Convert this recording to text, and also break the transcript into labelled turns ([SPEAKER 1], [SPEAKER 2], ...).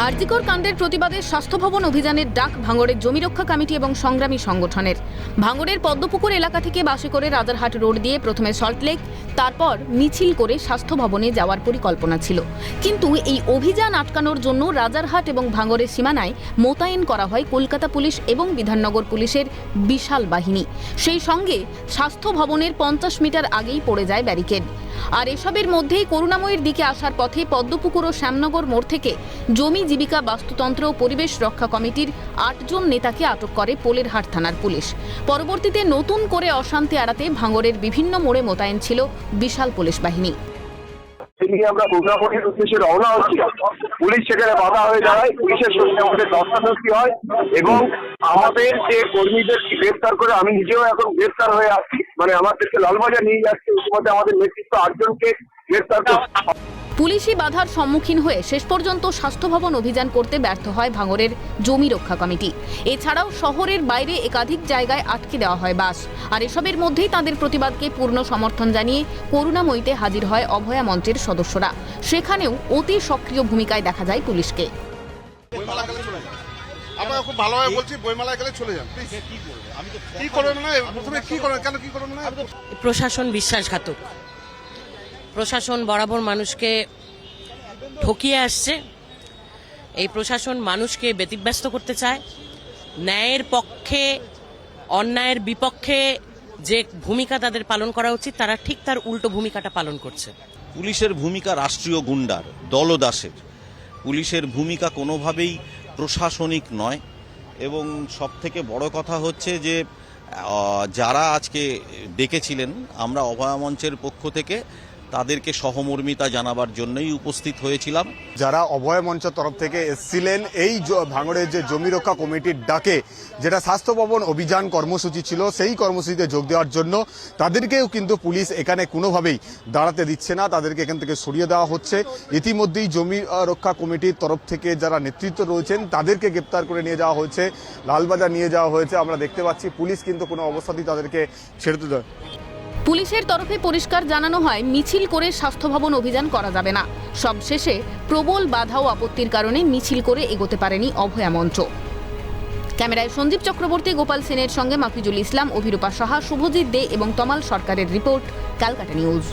[SPEAKER 1] আরজিকর কাণ্ডের প্রতিবাদে স্বাস্থ্য ভবন অভিযানের ডাক ভাঙড়ের জমি রক্ষা কমিটি এবং সংগ্রামী সংগঠনের। ভাঙড়ের পদ্মপুকুর এলাকা থেকে বাসে করে রাজারহাট রোড দিয়ে প্রথমে সল্টলেক, তারপর মিছিল করে স্বাস্থ্য ভবনে যাওয়ার পরিকল্পনা ছিল। কিন্তু এই অভিযান আটকানোর জন্য রাজারহাট এবং ভাঙড়ের সীমানায় মোতায়েন করা হয় কলকাতা পুলিশ এবং বিধাননগর পুলিশের বিশাল বাহিনী। সেই সঙ্গে স্বাস্থ্য ভবনের 50 মিটার আগেই পড়ে যায় ব্যারিকেড। আর এসবের মধ্যেই করুণাময়ীর দিকে আসার পথে পদ্মপুকুর ও শ্যামনগর মোড় থেকে জমি জীবিকা বাস্তুতন্ত্র ও পরিবেশ রক্ষা কমিটির 8 জন নেতাকে আটক করে পোলেরহাট থানার পুলিশ। পরবর্তীতে নতুন করে অশান্তি এড়াতে ভাঙড়ের বিভিন্ন মোড়ে মোতায়েন ছিল বিশাল পুলিশ বাহিনী।
[SPEAKER 2] আমরা করুণাময়ীর উদ্দেশ্যে রওনা হচ্ছি, পুলিশ সেখানে বাধা হয়ে দাঁড়ায়, পুলিশের সঙ্গে আমাদের ধস্তাধস্তি হয় এবং আমাদের যে কর্মীদেরকে গ্রেফতার করে, আমি নিজেও এখন গ্রেফতার হয়ে আসছি, মানে আমাদেরকে লালবাজার নিয়ে যাচ্ছে। ইতিমধ্যে আমাদের নেতৃত্ব 8 জনকে গ্রেফতার করে।
[SPEAKER 1] পুলিশি বাধার সম্মুখীন হয়ে শেষ পর্যন্ত স্বাস্থ্য ভবন অভিযান করতে ব্যর্থ হয় ভাঙড়ের জমি রক্ষা কমিটি। এছাড়াও শহরের বাইরে একাধিক জায়গায় আটকে দেওয়া হয় বাস। আর এসবের মধ্যেই তাদের প্রতিবাদকে পূর্ণ সমর্থন জানিয়ে করুণাময়ীতে হাজির হয় অভয়া মঞ্চের সদস্যরা। সেখানেও অতি সক্রিয় ভূমিকায় দেখা যায় পুলিশকে।
[SPEAKER 3] আমরা খুব ভালোভাবে বলছি, বইমেলায় গেলে চলে যান। কি করবেন না, প্রথমে কি করবেন, কেন কি করবেন না?
[SPEAKER 4] প্রশাসন বিশ্বাসঘাতক। প্রশাসন বরাবর মানুষকে ঠকিয়ে আসছে। এই প্রশাসন মানুষকে ব্যতিব্যস্ত করতে চায়। ন্যায়ের পক্ষে অন্যায়ের বিপক্ষে যে ভূমিকা তাদের পালন করা উচিত, তারা ঠিক তার উল্টো ভূমিকাটা পালন করছে।
[SPEAKER 5] পুলিশের ভূমিকা রাষ্ট্রীয় গুন্ডার, দলদাসের। পুলিশের ভূমিকা কোনোভাবেই প্রশাসনিক নয়। এবং সবথেকে বড় কথা হচ্ছে যে যারা আজকে ডেকেছিলেন, আমরা অভয়া মঞ্চের পক্ষ থেকে তাদেরকে সহমর্মিতা জানাবার জন্যই উপস্থিত হয়েছিলাম।
[SPEAKER 6] যারা অভয় মঞ্চের তরফ থেকে এসেছিলেন এই ভাঙড়ের যে জমি রক্ষা কমিটির ডাকে, যেটা স্বাস্থ্য ভবন অভিযান কর্মসূচি ছিল, সেই কর্মসূচিতে যোগ দেওয়ার জন্য তাদেরকেও কিন্তু পুলিশ এখানে কোনোভাবেই দাঁড়াতে দিচ্ছে না, তাদেরকে এখান থেকে সরিয়ে দেওয়া হচ্ছে। ইতিমধ্যেই জমি রক্ষা কমিটির তরফ থেকে যারা নেতৃত্ব রয়েছেন তাদেরকে গ্রেপ্তার করে নিয়ে যাওয়া হয়েছে, লালবাজার নিয়ে যাওয়া হয়েছে। আমরা দেখতে পাচ্ছি পুলিশ কিন্তু কোনো অবস্থাতেই তাদেরকে ছেড়ে দেয়।
[SPEAKER 1] পুলিশের তরফে পরিষ্কার জানানো হয়, মিছিল করে স্বাস্থ্য ভবন অভিযান করা যাবে না। সবশেষে প্রবল বাধা ও আপত্তির কারণে মিছিল করে এগোতে পারেনি অভয়া মঞ্চ। ক্যামেরায় সঞ্জীব চক্রবর্তী, গোপাল সেনের সঙ্গে মাফিজুল ইসলাম, অভিরূপা সাহা, শুভজিৎ দে এবং তমাল সরকারের রিপোর্ট, ক্যালকাটা নিউজ।